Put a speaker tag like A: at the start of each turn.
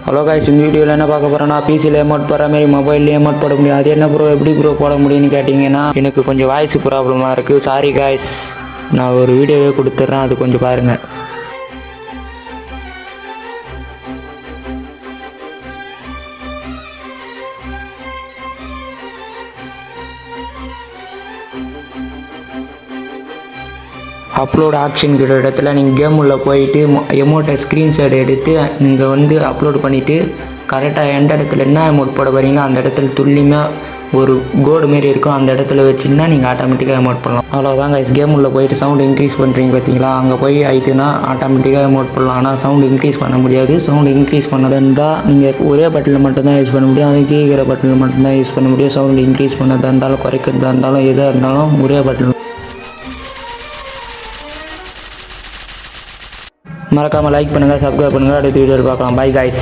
A: Hello guys, இந்த வீடியோவில் என்ன பார்க்க போகிறேன்னா, பிசியில் எமௌண்ட் போடுற மாதிரி மொபைல்லேயே எமௌண்ட் போட முடியும். அது என்ன ப்ரோ, எப்படி ப்ரோ போட முடியும்னு கேட்டிங்கன்னா, எனக்கு கொஞ்சம் வாய்ஸ் ப்ராப்ளமாக இருக்குது. சாரி காய்ஸ், நான் ஒரு வீடியோவே கொடுத்துட்றேன், அது கொஞ்சம் பாருங்கள். அப்லோட் ஆப்ஷன் கிட்ட இடத்துல நீங்கள் கேம் உள்ள போயிட்டு எமௌண்ட்டை ஸ்க்ரீன்ஷாட் எடுத்து நீங்கள் வந்து அப்லோட் பண்ணிவிட்டு கரெக்டாக எந்த இடத்துல என்ன எமௌண்ட் போட போகிறீங்களோ அந்த இடத்துல துல்லியமாக ஒரு கோடு மாரி இருக்கும், அந்த இடத்துல வச்சுன்னா நீங்கள் ஆட்டோமேட்டிக்காக எமௌண்ட் பண்ணலாம். அவ்வளோதாங்க. கேம் உள்ள போயிட்டு சவுண்ட் இன்க்ரீஸ் பண்ணுறீங்க பார்த்தீங்களா, அங்கே போய் ஆயிடுச்சுன்னா ஆட்டோமேட்டிக்காக எமௌண்ட் பண்ணலாம். ஆனால் சவுண்ட் இன்க்ரீஸ் பண்ண முடியாது. சவுண்ட் இன்க்ரீஸ் பண்ணதாக இருந்தால் நீங்கள் ஒரே பட்டனில் மட்டும்தான் யூஸ் பண்ண முடியும். அது கீழே பட்டனில் மட்டும்தான் யூஸ் பண்ண முடியும். சவுண்ட் இன்க்ரீஸ் பண்ணதாக இருந்தாலும் குறைக்கிறதா இருந்தாலும் எதாக இருந்தாலும் ஒரே பட்டன். மறக்காமல் லைக் பண்ணுங்கள், சப்ஸ்கிரைப் பண்ணுங்கள். அடுத்த வீடியோவில் பார்க்கலாம். By guys.